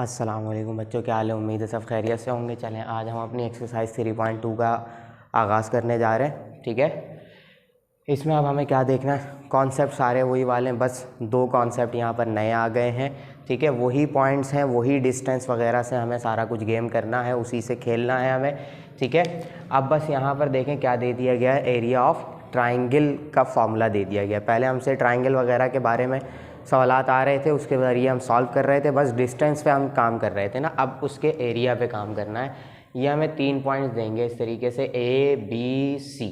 अस्सलाम वालेकुम बच्चों, क्या हाल है। उम्मीद है सब खैरियत से होंगे। चलें आज हम अपनी एक्सरसाइज 3.2 का आगाज़ करने जा रहे हैं। ठीक है, इसमें अब हमें क्या देखना है, कॉन्सेप्ट सारे वही वाले हैं, बस दो कॉन्सेप्ट यहाँ पर नए आ गए हैं। ठीक है, वही पॉइंट्स हैं, वही डिस्टेंस वगैरह से हमें सारा कुछ गेम करना है, उसी से खेलना है हमें। ठीक है, अब बस यहाँ पर देखें क्या दे दिया गया है, एरिया ऑफ ट्राइंगल का फॉर्मूला दे दिया गया। पहले हमसे ट्राइंगल वगैरह के बारे में सवालात आ रहे थे, उसके ज़रिए हम सॉल्व कर रहे थे, बस डिस्टेंस पे हम काम कर रहे थे ना। अब उसके एरिया पे काम करना है। ये हमें 3 पॉइंट्स देंगे इस तरीके से, A B C।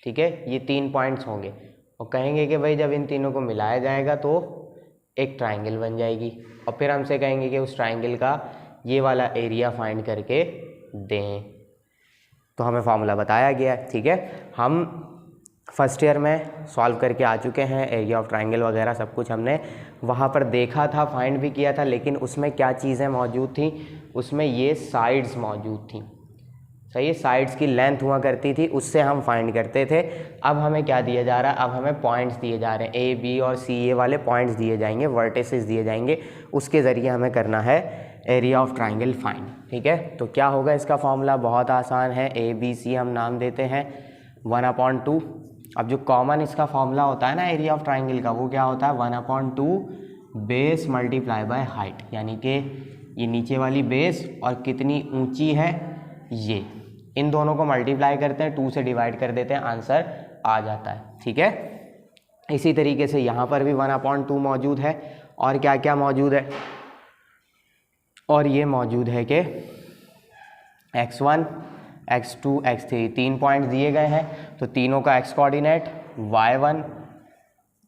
ठीक है, ये 3 पॉइंट्स होंगे और कहेंगे कि भाई जब इन तीनों को मिलाया जाएगा तो एक ट्राइंगल बन जाएगी, और फिर हमसे कहेंगे कि उस ट्राइंगल का ये वाला एरिया फाइंड करके दें। तो हमें फार्मूला बताया गया है। ठीक है, हम फर्स्ट ईयर में सॉल्व करके आ चुके हैं, एरिया ऑफ ट्राइंगल वगैरह सब कुछ हमने वहाँ पर देखा था, फाइंड भी किया था। लेकिन उसमें क्या चीज़ें मौजूद थी, उसमें ये साइड्स मौजूद थी। सही है, साइड्स की लेंथ हुआ करती थी, उससे हम फाइंड करते थे। अब हमें क्या दिया जा रहा है, अब हमें पॉइंट्स दिए जा रहे हैं, A B और C, ये वाले पॉइंट्स दिए जाएंगे, वर्टिसेस दिए जाएंगे, उसके ज़रिए हमें करना है एरिया ऑफ ट्राइंगल फाइंड। ठीक है, तो क्या होगा इसका फॉर्मूला, बहुत आसान है। A B C हम नाम देते हैं 1/2। अब जो कॉमन इसका फॉर्मूला होता है ना एरिया ऑफ ट्राइंगल का, वो क्या होता है 1/2 बेस मल्टीप्लाई बाय हाइट, यानी कि ये नीचे वाली बेस और कितनी ऊंची है ये, इन दोनों को मल्टीप्लाई करते हैं, 2 से डिवाइड कर देते हैं, आंसर आ जाता है। ठीक है, इसी तरीके से यहाँ पर भी 1/2 मौजूद है। और क्या क्या मौजूद है, और ये मौजूद है कि x1 x2 x3 3 पॉइंट दिए गए हैं, तो तीनों का x coordinate y1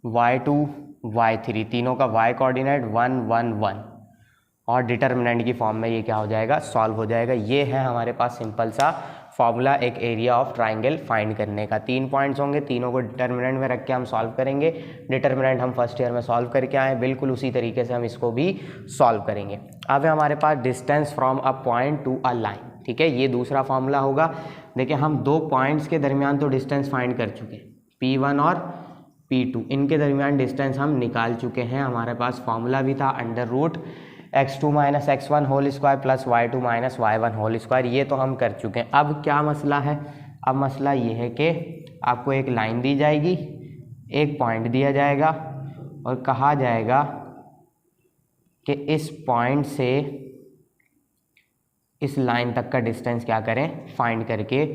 y2 y3, तीनों का y कोऑर्डिनेट 1 1 1, और डिटर्मिनेंट की फॉर्म में ये क्या हो जाएगा, सॉल्व हो जाएगा। ये है हमारे पास सिंपल सा फॉर्मूला एक एरिया ऑफ ट्राइंगल फाइंड करने का। 3 पॉइंट्स होंगे, तीनों को डिटर्मिनेंट में रख के हम सॉल्व करेंगे। डिटर्मिनेंट हम फर्स्ट ईयर में सॉल्व करके आए, बिल्कुल उसी तरीके से हम इसको भी सॉल्व करेंगे। अब है हमारे पास distance from a point to a line. ठीक है, ये दूसरा फॉर्मूला होगा। देखिए, हम 2 पॉइंट्स के दरमियान तो डिस्टेंस फाइंड कर चुके हैं, P1 और P2, इनके दरमियान डिस्टेंस हम निकाल चुके हैं। हमारे पास फॉर्मूला भी था √x2 - x1 whole square plus y2 - y1 whole square, ये तो हम कर चुके हैं। अब क्या मसला है, अब मसला ये है कि आपको एक लाइन दी जाएगी, एक पॉइंट दिया जाएगा और कहा जाएगा कि इस पॉइंट से इस लाइन तक का डिस्टेंस क्या करें, फाइंड करके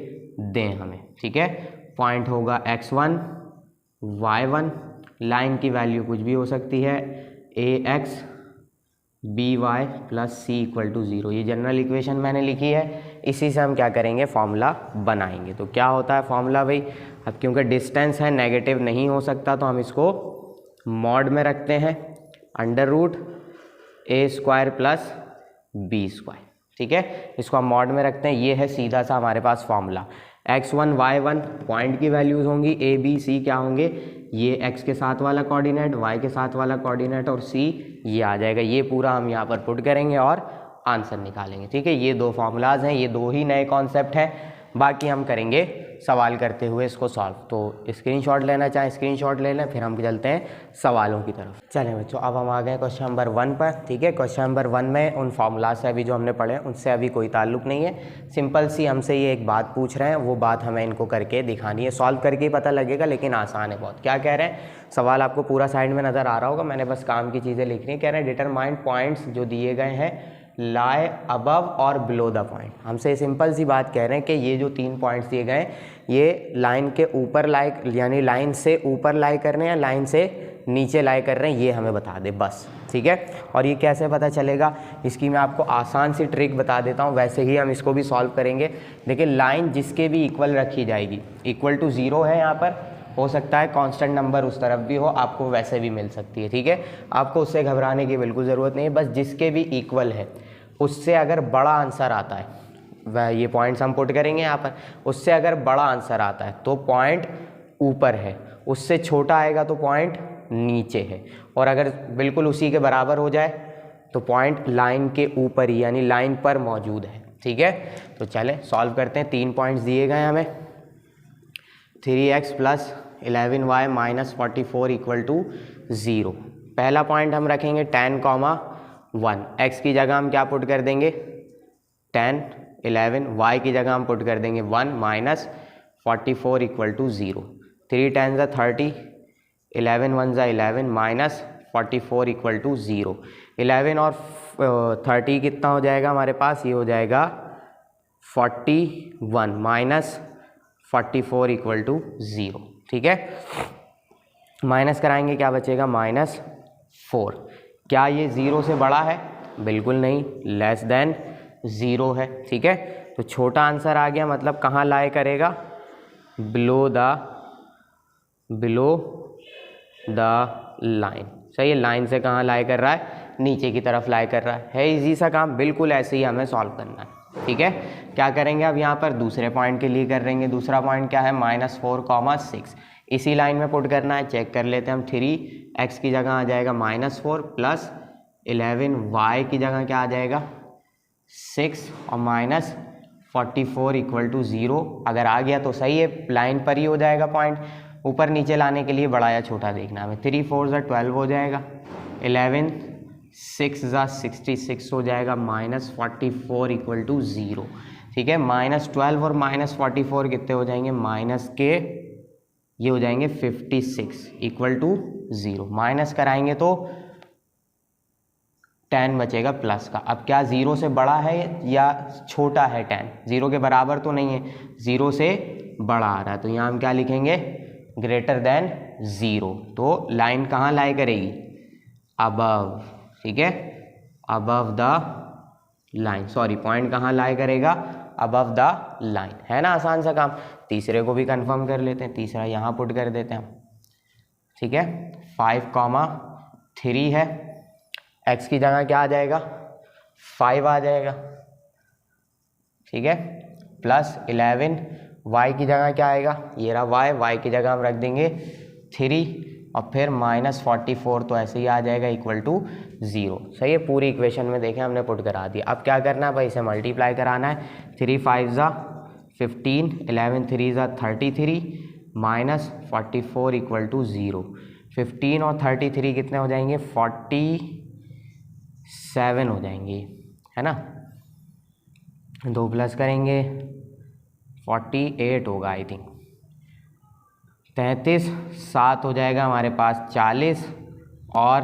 दें हमें। ठीक है, पॉइंट होगा x1 y1, लाइन की वैल्यू कुछ भी हो सकती है, ax by प्लस c = 0, ये जनरल इक्वेशन मैंने लिखी है, इसी से हम क्या करेंगे, फॉर्मूला बनाएंगे। तो क्या होता है फॉर्मूला भाई, अब क्योंकि डिस्टेंस है, नेगेटिव नहीं हो सकता, तो हम इसको मॉड में रखते हैं, √a² प्लस b²। ठीक है, इसको हम मॉड में रखते हैं, ये है सीधा सा हमारे पास फॉर्मूला। x1 y1 पॉइंट की वैल्यूज़ होंगी, a b c क्या होंगे, ये x के साथ वाला कोऑर्डिनेट, y के साथ वाला कोऑर्डिनेट और c ये आ जाएगा। ये पूरा हम यहाँ पर पुट करेंगे और आंसर निकालेंगे। ठीक है, ये 2 फार्मूलाज हैं, ये 2 ही नए कॉन्सेप्ट हैं, बाकी हम करेंगे सवाल करते हुए इसको सॉल्व। तो स्क्रीनशॉट लेना चाहें स्क्रीनशॉट ले लें, फिर हम चलते हैं सवालों की तरफ। चलें बच्चों, अब हम आ गए क्वेश्चन नंबर 1 पर। ठीक है, क्वेश्चन नंबर 1 में उन फार्मूला से अभी जो हमने पढ़े उनसे अभी कोई ताल्लुक नहीं है, सिंपल सी हमसे ये एक बात पूछ रहे हैं, वो बात हमें इनको करके दिखानी है, सॉल्व करके ही पता लगेगा, लेकिन आसान है बहुत। क्या कह रहे हैं, सवाल आपको पूरा साइड में नज़र आ रहा होगा, मैंने बस काम की चीज़ें लिख रही हैं। कह रहे हैं डिटरमाइन पॉइंट्स जो दिए गए हैं लाई अबव और बिलो द पॉइंट। हमसे सिंपल सी बात कह रहे हैं कि ये जो 3 पॉइंट्स दिए गए हैं ये लाइन के ऊपर लाई, यानी लाइन से ऊपर लाई कर रहे हैं या लाइन से नीचे लाई कर रहे हैं, ये हमें बता दे बस। ठीक है, और ये कैसे पता चलेगा, इसकी मैं आपको आसान सी ट्रिक बता देता हूँ, वैसे ही हम इसको भी सॉल्व करेंगे। देखिए, लाइन जिसके भी इक्वल रखी जाएगी, = 0 है यहाँ पर, हो सकता है कांस्टेंट नंबर उस तरफ भी हो, आपको वैसे भी मिल सकती है। ठीक है, आपको उससे घबराने की बिल्कुल ज़रूरत नहीं है, बस जिसके भी इक्वल है उससे अगर बड़ा आंसर आता है, वह ये पॉइंट्स हम पुट करेंगे यहाँ पर, उससे अगर बड़ा आंसर आता है तो पॉइंट ऊपर है, उससे छोटा आएगा तो पॉइंट नीचे है, और अगर बिल्कुल उसी के बराबर हो जाए तो पॉइंट लाइन के ऊपर ही, यानी लाइन पर मौजूद है। ठीक है, तो चलें सॉल्व करते हैं। 3 पॉइंट्स दिए गए हमें, 3x + 11y - 44 = 0। पहला पॉइंट हम रखेंगे 10, 1, x की जगह हम क्या पुट कर देंगे 10, 11, y की जगह हम पुट कर देंगे 1 माइनस 44 इक्वल टू 0, 3 10 ज़ा 30, 11 1 ज़ा 11 माइनस 44 इक्वल टू 0। 11 और 30 कितना हो जाएगा हमारे पास, ये हो जाएगा 41 माइनस 44 इक्वल टू 0। ठीक है, माइनस कराएंगे क्या बचेगा -4। क्या ये 0 से बड़ा है, बिल्कुल नहीं, लेस देन 0 है। ठीक है, तो छोटा आंसर आ गया, मतलब कहाँ लाई करेगा, बिलो द लाइन। सही है, लाइन से कहाँ लाई कर रहा है, नीचे की तरफ लाई कर रहा है इजी सा काम, बिल्कुल ऐसे ही हमें सॉल्व करना है। ठीक है, क्या करेंगे अब यहाँ पर दूसरे पॉइंट के लिए करेंगे। दूसरा पॉइंट क्या है -4, 6, इसी लाइन में पुट करना है। चेक कर लेते हैं हम, 3x की जगह आ जाएगा -4 प्लस 11 y की जगह क्या आ जाएगा 6 और माइनस 44 इक्वल टू 0। अगर आ गया तो सही है, लाइन पर ही हो जाएगा पॉइंट। ऊपर नीचे लाने के लिए बड़ा या छोटा देखना है हमें। 3 4 ज़ा 12 हो जाएगा, 11 6 ज़ा 66 हो जाएगा, -44 इक्वल टू 0। ठीक है, -12 और -44 कितने हो जाएंगे, माइनस के ये हो जाएंगे 56 इक्वल टू 0। माइनस कराएंगे तो 10 बचेगा प्लस का। अब क्या 0 से बड़ा है या छोटा है 10, 0 के बराबर तो नहीं है, 0 से बड़ा आ रहा है, तो यहाँ हम क्या लिखेंगे ग्रेटर देन 0। तो लाइन कहाँ लाई करेगी, अबव। ठीक है, above the line, sorry point कहाँ लाई करेगा, अबव द लाइन। है ना आसान सा काम। तीसरे को भी कंफर्म कर लेते हैं, तीसरा यहाँ पुट कर देते हैं। ठीक है, 5, 3 है, x की जगह क्या आ जाएगा 5 आ जाएगा। ठीक है, प्लस 11 y की जगह क्या आएगा, ये रहा y की जगह हम रख देंगे 3 और फिर -44 तो ऐसे ही आ जाएगा इक्वल टू 0। सही है, पूरी इक्वेशन में देखें हमने पुट करा दिया। अब क्या करना है भाई, इसे मल्टीप्लाई कराना है। 3 5 ज़ा 15, 11 3 ज़ा 33 -44 इक्वल टू 0। 15 और 33 कितने हो जाएंगे 47 हो जाएंगे, है ना। 2 प्लस करेंगे 48 होगा आई थिंक, 33, 7 हो जाएगा हमारे पास 40 और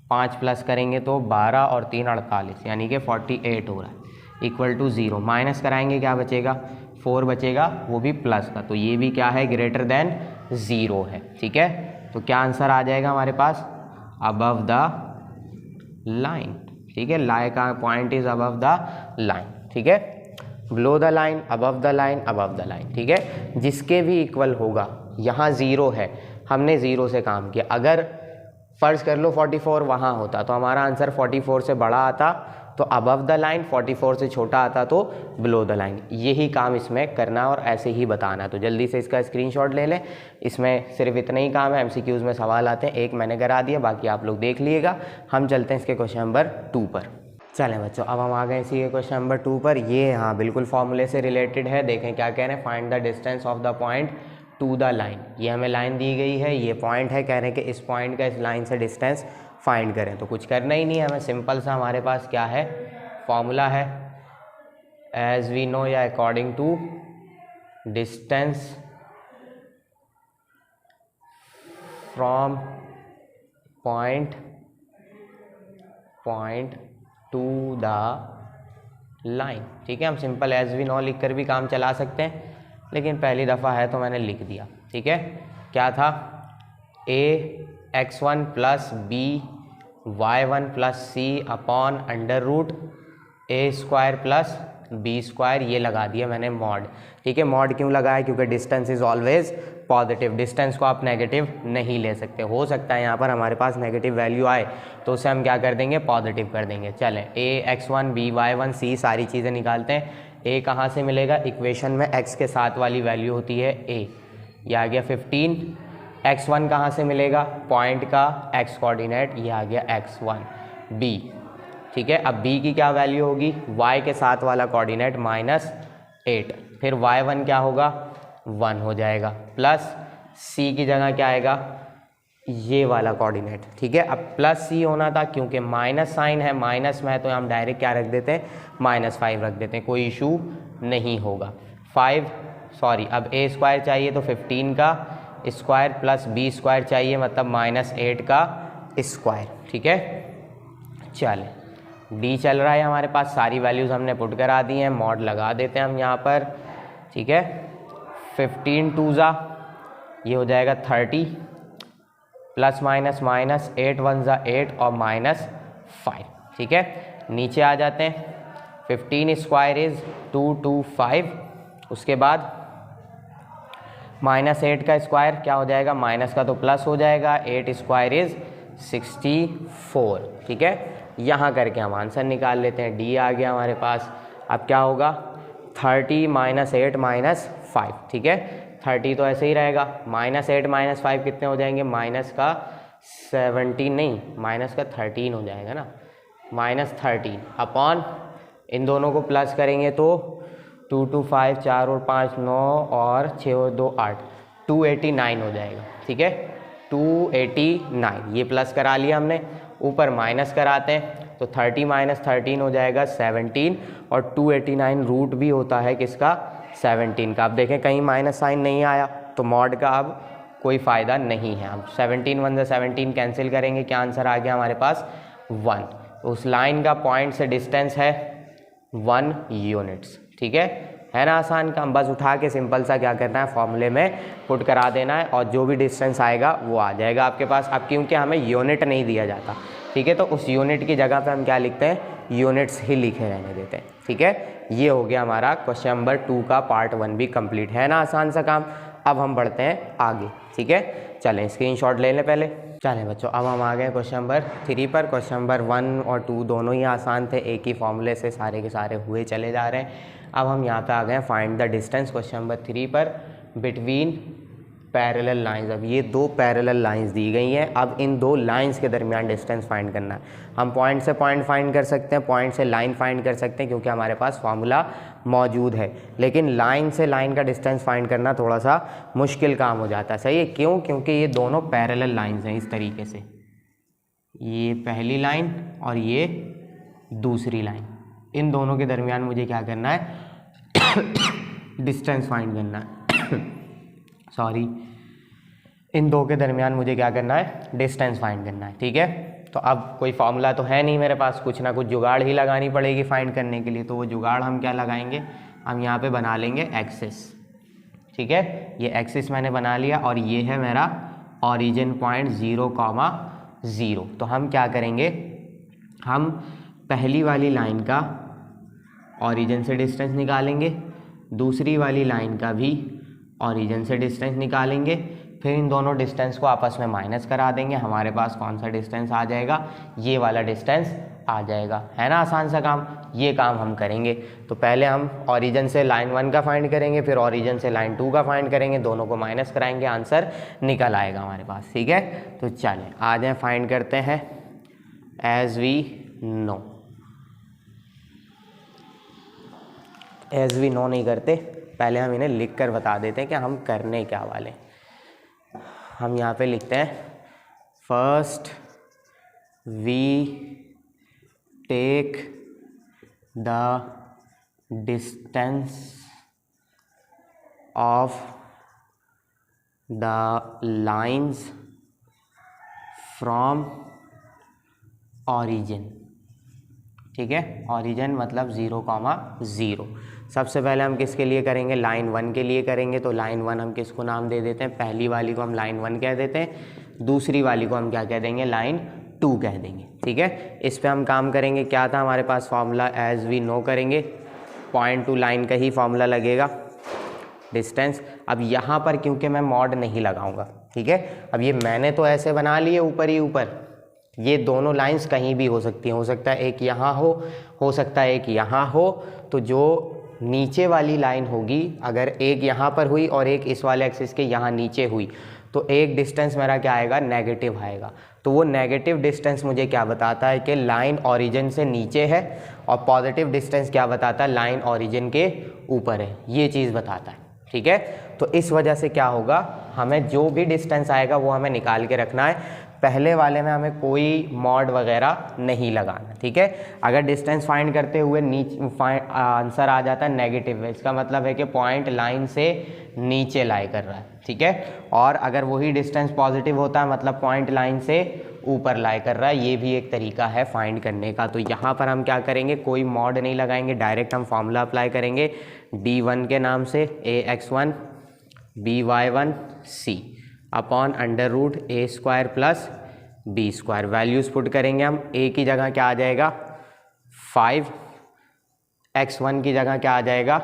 5 प्लस करेंगे तो 12 और 3 48, यानी कि 48 हो रहा है इक्वल टू 0। माइनस कराएंगे क्या बचेगा 4 बचेगा, वो भी प्लस का, तो ये भी क्या है ग्रेटर देन 0 है। ठीक है, तो क्या आंसर आ जाएगा हमारे पास अबव द लाइन। ठीक है, लाई का point is above the line. ठीक है, below the line, above the line, above the line. ठीक है, जिसके भी इक्वल होगा, यहाँ 0 है, हमने 0 से काम किया। अगर फर्ज कर लो 44 वहाँ होता तो हमारा आंसर 44 से बड़ा आता, तो अबव द लाइन, 44 से छोटा आता तो बिलो द लाइन। यही काम इसमें करना और ऐसे ही बताना। तो जल्दी से इसका स्क्रीनशॉट ले लें, इसमें सिर्फ इतना ही काम है। एमसीक्यूज़ में सवाल आते हैं, एक मैंने करा दिया, बाकी आप लोग देख लीजिएगा। हम चलते हैं इसके क्वेश्चन नंबर 2 पर। चलें बच्चों, अब हम आ गए इसी के क्वेश्चन नंबर 2 पर। ये हाँ बिल्कुल फॉर्मूले से रिलेटेड है। देखें क्या कह रहे हैं, find the distance of the point to the line. ये हमें लाइन दी गई है, ये पॉइंट है, कह रहे हैं कि इस पॉइंट का इस लाइन से डिस्टेंस फाइंड करें। तो कुछ करना ही नहीं है हमें, सिंपल सा हमारे पास क्या है फॉर्मूला है, एज वी नो या according to distance from point to the line. ठीक है, हम सिंपल एज वी नो लिख कर भी काम चला सकते हैं, लेकिन पहली दफ़ा है तो मैंने लिख दिया। ठीक है, क्या था ax1 plus b y1 plus c upon under root a² plus b², ये लगा दिया मैंने मॉड। ठीक है, मॉड क्यों लगाया, क्योंकि distance is always positive, distance को आप नेगेटिव नहीं ले सकते। हो सकता है यहाँ पर हमारे पास नेगेटिव वैल्यू आए तो उसे हम क्या कर देंगे पॉजिटिव कर देंगे। चलें, ax1 by1 c सारी चीज़ें निकालते हैं। a कहाँ से मिलेगा, इक्वेशन में x के साथ वाली वैल्यू होती है a, ये आ गया 15। x1 कहाँ से मिलेगा, पॉइंट का x कोऑर्डिनेट, ये आ गया x1। b, ठीक है, अब b की क्या वैल्यू होगी, y के साथ वाला कोऑर्डिनेट -8, फिर y1 क्या होगा 1 हो जाएगा, प्लस c की जगह क्या आएगा ये वाला कोऑर्डिनेट, ठीक है। अब प्लस सी होना था, क्योंकि माइनस साइन है, माइनस में है तो हम डायरेक्ट क्या रख देते हैं, -5 रख देते हैं, कोई इशू नहीं होगा। अब ए स्क्वायर चाहिए तो 15 का स्क्वायर प्लस बी स्क्वायर चाहिए, मतलब -8 का स्क्वायर, ठीक है। चले डी चल रहा है हमारे पास, सारी वैल्यूज़ हमने पुट करा दी हैं, मॉड लगा देते हैं हम यहाँ पर, ठीक है। 15 2 ये हो जाएगा 30 प्लस माइनस माइनस 8 1 8 और -5, ठीक है। नीचे आ जाते हैं, 15 स्क्वायर इज़ 225, उसके बाद -8 का स्क्वायर क्या हो जाएगा, माइनस का तो प्लस हो जाएगा, 8 स्क्वायर इज़ 64, ठीक है। यहाँ करके हम आंसर निकाल लेते हैं, डी आ गया हमारे पास। अब क्या होगा, 30 -8 -5, ठीक है। 30 तो ऐसे ही रहेगा, -8 -5 कितने हो जाएंगे, माइनस का 17 नहीं, माइनस का 13 हो जाएगा ना, -13 अपॉन इन दोनों को प्लस करेंगे तो 2 2 5 4 और 5 9 और 6 और 2 8, 289 हो जाएगा, ठीक है। 289 ये प्लस करा लिया हमने, ऊपर माइनस कराते हैं तो 30 -13 हो जाएगा 17, और 289 रूट भी होता है किसका, 17 का। अब देखें कहीं माइनस साइन नहीं आया तो मॉड का अब कोई फ़ायदा नहीं है। हम 17 1 17 कैंसिल करेंगे, क्या आंसर आ गया हमारे पास, 1। उस लाइन का पॉइंट से डिस्टेंस है 1 यूनिट्स, ठीक है ना। आसान काम, बस उठा के सिंपल सा क्या करना है, फॉर्मूले में पुट करा देना है और जो भी डिस्टेंस आएगा वो आ जाएगा आपके पास। अब क्योंकि हमें यूनिट नहीं दिया जाता, ठीक है, तो उस यूनिट की जगह पे हम क्या लिखते हैं, यूनिट्स ही लिखे रहने देते हैं, ठीक है। ये हो गया हमारा क्वेश्चन नंबर 2 का पार्ट 1 भी कंप्लीट, है ना आसान सा काम। अब हम बढ़ते हैं आगे, ठीक है। चलें स्क्रीनशॉट ले लें पहले। चलें बच्चों, अब हम आ गए क्वेश्चन नंबर 3 पर। क्वेश्चन नंबर 1 और 2 दोनों ही आसान थे, एक ही फॉर्मूले से सारे के सारे हुए चले जा रहे हैं। अब हम यहाँ पे आ गए find the distance, question number 3 पर, बिटवीन पैरेलल लाइंस। अब ये 2 पैरेलल लाइंस दी गई हैं, अब इन 2 लाइंस के दरमियान डिस्टेंस फाइंड करना है। हम पॉइंट से पॉइंट फाइंड कर सकते हैं, पॉइंट से लाइन फाइंड कर सकते हैं, क्योंकि हमारे पास फार्मूला मौजूद है, लेकिन लाइन से लाइन का डिस्टेंस फाइंड करना थोड़ा सा मुश्किल काम हो जाता है, सही है। क्यों, क्योंकि ये दोनों पैरेलल लाइंस हैं इस तरीके से, ये पहली लाइन और ये दूसरी लाइन, इन दोनों के दरमियान मुझे क्या करना है, डिस्टेंस फाइंड करना है सॉरी, इन दो के दरमियान मुझे क्या करना है, डिस्टेंस फाइंड करना है, ठीक है। तो अब कोई फॉर्मूला तो है नहीं मेरे पास, कुछ ना कुछ जुगाड़ ही लगानी पड़ेगी फाइंड करने के लिए। तो वो जुगाड़ हम क्या लगाएंगे, हम यहाँ पे बना लेंगे एक्सिस, ठीक है। ये एक्सिस मैंने बना लिया और ये है मेरा ओरिजिन पॉइंट 0,0। तो हम क्या करेंगे, हम पहली वाली लाइन का ओरिजिन से डिस्टेंस निकालेंगे, दूसरी वाली लाइन का भी ओरिजिन से डिस्टेंस निकालेंगे, फिर इन दोनों डिस्टेंस को आपस में माइनस करा देंगे, हमारे पास कौन सा डिस्टेंस आ जाएगा, ये वाला डिस्टेंस आ जाएगा, है ना आसान सा काम। ये काम हम करेंगे। तो पहले हम ओरिजिन से लाइन 1 का फाइंड करेंगे, फिर ओरिजिन से लाइन 2 का फाइंड करेंगे, दोनों को माइनस कराएंगे, आंसर निकल आएगा हमारे पास, ठीक है। तो चलें आ जाए फाइंड करते हैं as we know. As we know नहीं करते, पहले हम इन्हें लिख कर बता देते हैं कि हम करने क्या वाले। हम यहाँ पे लिखते हैं first we take the distance of the lines from origin, ठीक है। ओरिजिन मतलब 0,0। सबसे पहले हम किसके लिए करेंगे, लाइन 1 के लिए करेंगे। तो लाइन 1 हम किसको नाम दे देते हैं, पहली वाली को हम लाइन 1 कह देते हैं, दूसरी वाली को हम क्या कह देंगे, लाइन 2 कह देंगे, ठीक है। इस पे हम काम करेंगे, क्या था हमारे पास फॉर्मूला, एज वी नो करेंगे, पॉइंट टू लाइन का ही फॉर्मूला लगेगा, डिस्टेंस। अब यहाँ पर क्योंकि मैं मॉड नहीं लगाऊंगा, ठीक है। अब ये मैंने तो ऐसे बना लिए ऊपर ही ऊपर, ये दोनों लाइंस कहीं भी हो सकती हैं, हो सकता है एक यहाँ हो सकता है एक यहाँ हो। तो जो नीचे वाली लाइन होगी, अगर एक यहाँ पर हुई और एक इस वाले एक्सिस के यहाँ नीचे हुई, तो एक डिस्टेंस मेरा क्या आएगा, नेगेटिव आएगा। तो वो नेगेटिव डिस्टेंस मुझे क्या बताता है कि लाइन ओरिजिन से नीचे है, और पॉजिटिव डिस्टेंस क्या बताता है, लाइन ओरिजिन के ऊपर है, ये चीज़ बताता है, ठीक है। तो इस वजह से क्या होगा, हमें जो भी डिस्टेंस आएगा वो हमें निकाल के रखना है। पहले वाले में हमें कोई मॉड वगैरह नहीं लगाना, ठीक है। अगर डिस्टेंस फाइंड करते हुए आंसर आ जाता है नेगेटिव है, इसका मतलब है कि पॉइंट लाइन से नीचे लाई कर रहा है, ठीक है। और अगर वही डिस्टेंस पॉजिटिव होता है मतलब पॉइंट लाइन से ऊपर लाई कर रहा है, ये भी एक तरीका है फाइंड करने का। तो यहाँ पर हम क्या करेंगे, कोई मॉड नहीं लगाएंगे, डायरेक्ट हम फॉर्मूला अप्लाई करेंगे d1 के नाम से ax1 by1 c upon under root a square plus b square. Values put करेंगे हम, a की जगह क्या आ जाएगा 5, x1 की जगह क्या आ जाएगा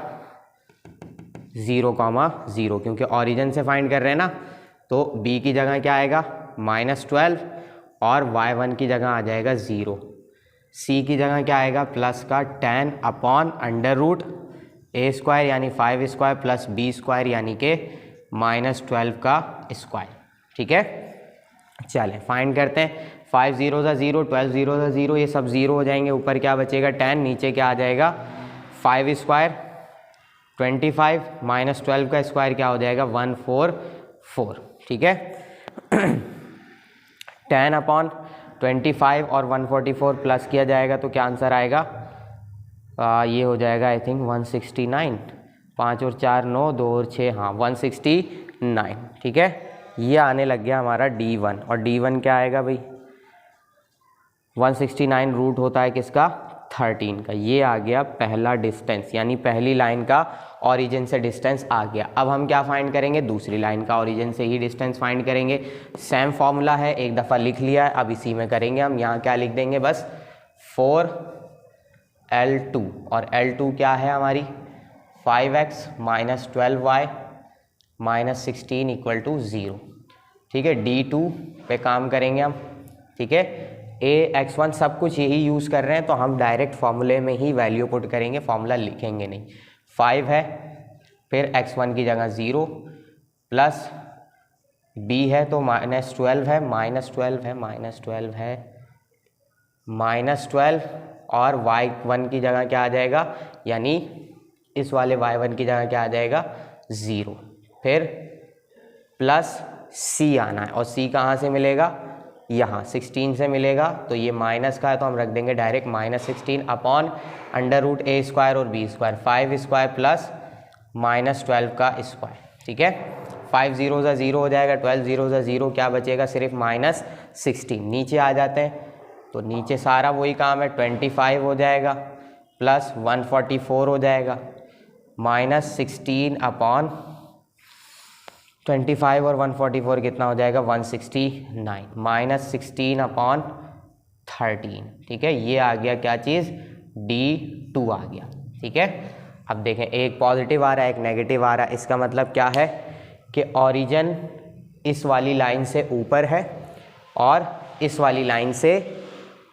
0,0 क्योंकि ओरिजिन से फाइंड कर रहे हैं ना, तो b की जगह क्या आएगा -12 और y1 की जगह आ जाएगा 0। c की जगह क्या आएगा प्लस का 10 upon under root a square यानी 5 स्क्वायर प्लस बी स्क्वायर यानी कि -12 का स्क्वायर, ठीक है। चलें फाइंड करते हैं, 5 0 0, 12 0 0, ये सब 0 हो जाएंगे, ऊपर क्या बचेगा 10, नीचे क्या आ जाएगा 5 स्क्वायर 25 -12 का स्क्वायर क्या हो जाएगा 144, ठीक है। 10 अपॉन 25 और 144 प्लस किया जाएगा तो क्या आंसर आएगा, ये हो जाएगा आई थिंक 169, 5 और 4 9, 2 और 6 हाँ 169, ठीक है। ये आने लग गया हमारा d1 और d1 क्या आएगा भाई 169 रूट होता है किसका 13 का। ये आ गया पहला डिस्टेंस यानी पहली लाइन का ओरिजिन से डिस्टेंस आ गया। अब हम क्या फाइंड करेंगे, दूसरी लाइन का ओरिजिन से ही डिस्टेंस फाइंड करेंगे। सेम फॉर्मूला है, एक दफ़ा लिख लिया है, अब इसी में करेंगे हम। यहाँ क्या लिख देंगे बस 4L2 और L2 क्या है हमारी 5x - 12y -16 = 0, ठीक है। d2 पे काम करेंगे हम, ठीक है। ax1 सब कुछ यही यूज़ कर रहे हैं तो हम डायरेक्ट फार्मूले में ही वैल्यू पुट करेंगे, फार्मूला लिखेंगे नहीं। 5 है, फिर x1 की जगह 0 प्लस b है तो -12 है, -12 है, -12 है, -12 और y1 की जगह क्या आ जाएगा यानी इस वाले y1 की जगह क्या आ जाएगा 0, फिर प्लस c आना है और c कहाँ से मिलेगा यहाँ 16 से मिलेगा, तो ये माइनस का है तो हम रख देंगे direct -16 upon under root a square और बी स्क्वायर 5 स्क्वायर प्लस -12 का स्क्वायर, ठीक है। 5 0 0 हो जाएगा, 12 0 0, क्या बचेगा सिर्फ -16। नीचे आ जाते हैं तो नीचे सारा वही काम है, 25 हो जाएगा प्लस 144 हो जाएगा, -16 अपॉन 25 और 144 कितना हो जाएगा 169, -16 अपॉन 13, ठीक है। ये आ गया क्या चीज़ d2 आ गया, ठीक है। अब देखें एक पॉजिटिव आ रहा है एक नेगेटिव आ रहा है, इसका मतलब क्या है कि ओरिजिन इस वाली लाइन से ऊपर है और इस वाली लाइन से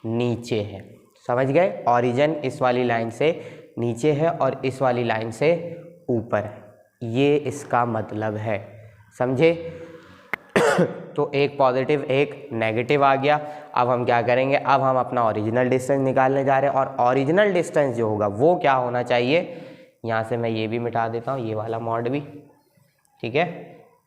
नीचे है, समझ गए। ओरिजिन इस वाली लाइन से नीचे है और इस वाली लाइन से ऊपर है, ये इसका मतलब है, समझे। तो एक पॉजिटिव एक नेगेटिव आ गया। अब हम क्या करेंगे, अब हम अपना ओरिजिनल डिस्टेंस निकालने जा रहे हैं और ओरिजिनल डिस्टेंस जो होगा वो क्या होना चाहिए, यहाँ से मैं ये भी मिटा देता हूँ, ये वाला मॉड भी, ठीक है,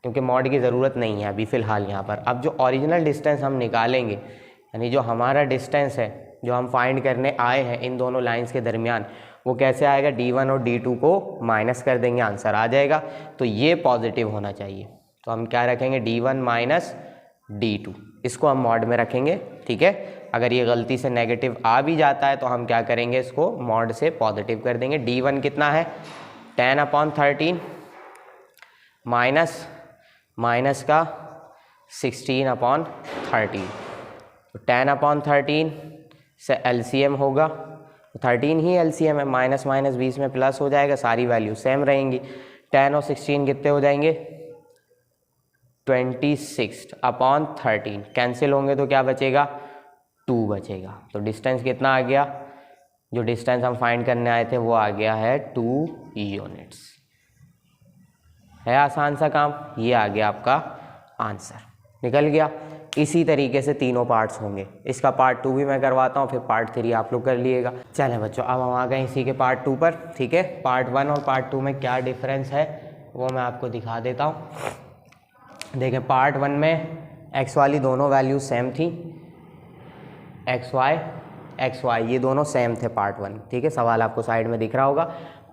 क्योंकि मॉड की ज़रूरत नहीं है अभी फ़िलहाल यहाँ पर। अब जो ओरिजिनल डिस्टेंस हम निकालेंगे यानी जो हमारा डिस्टेंस है जो हम फाइंड करने आए हैं इन दोनों लाइंस के दरमियान, वो कैसे आएगा, d1 और d2 को माइनस कर देंगे, आंसर आ जाएगा। तो ये पॉजिटिव होना चाहिए, तो हम क्या रखेंगे d1 माइनस d2, इसको हम मॉड में रखेंगे, ठीक है। अगर ये गलती से नेगेटिव आ भी जाता है तो हम क्या करेंगे, इसको मॉड से पॉजिटिव कर देंगे। d1 कितना है 10/13 माइनस का 16/13, तो 10/13 से LCM होगा, 13 ही LCM है, माइनस माइनस 20 में प्लस हो जाएगा, सारी वैल्यू सेम रहेंगी। 10 और 16 कितने हो जाएंगे 26/13, कैंसिल होंगे तो क्या बचेगा 2 बचेगा। तो डिस्टेंस कितना आ गया, जो डिस्टेंस हम फाइंड करने आए थे वो आ गया है 2 यूनिट्स। है आसान सा काम, ये आ गया आपका आंसर, निकल गया। इसी तरीके से तीनों पार्ट्स होंगे, इसका पार्ट 2 भी मैं करवाता हूँ, फिर पार्ट 3 आप लोग कर लिएगा। चलें बच्चों, अब हम आ गए इसी के पार्ट 2 पर, ठीक है। पार्ट 1 और पार्ट 2 में क्या डिफरेंस है वो मैं आपको दिखा देता हूँ। देखें पार्ट 1 में x वाली दोनों वैल्यूज सेम थी, एक्स वाई ये दोनों सेम थे पार्ट 1, ठीक है। सवाल आपको साइड में दिख रहा होगा।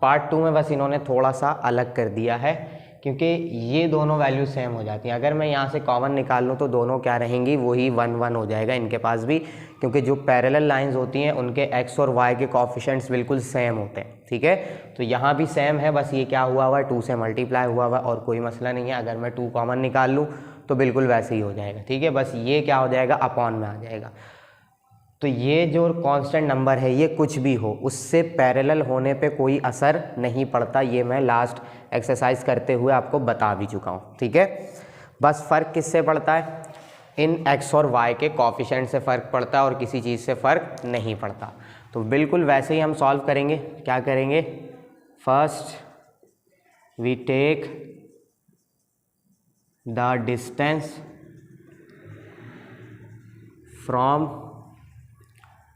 पार्ट 2 में बस इन्होंने थोड़ा सा अलग कर दिया है, क्योंकि ये दोनों वैल्यू सेम हो जाती हैं। अगर मैं यहाँ से कॉमन निकाल लूँ तो दोनों क्या रहेंगी, वही 1 1 हो जाएगा इनके पास भी, क्योंकि जो पैरेलल लाइंस होती हैं उनके x और y के कोफिशिएंट्स बिल्कुल सेम होते हैं, ठीक है। तो यहाँ भी सेम है, बस ये क्या हुआ हुआ है 2 से मल्टीप्लाई हुआ हुआ और कोई मसला नहीं है। अगर मैं 2 कॉमन निकाल लूँ तो बिल्कुल वैसे ही हो जाएगा, ठीक है। बस ये क्या हो जाएगा, अपॉन में आ जाएगा। तो ये जो कांस्टेंट नंबर है ये कुछ भी हो उससे पैरेलल होने पे कोई असर नहीं पड़ता, ये मैं लास्ट एक्सरसाइज करते हुए आपको बता भी चुका हूँ, ठीक है। बस फ़र्क किससे पड़ता है, इन x और y के कोफिशिएंट से फ़र्क पड़ता है और किसी चीज़ से फ़र्क नहीं पड़ता। तो बिल्कुल वैसे ही हम सॉल्व करेंगे। क्या करेंगे, first we take the distance from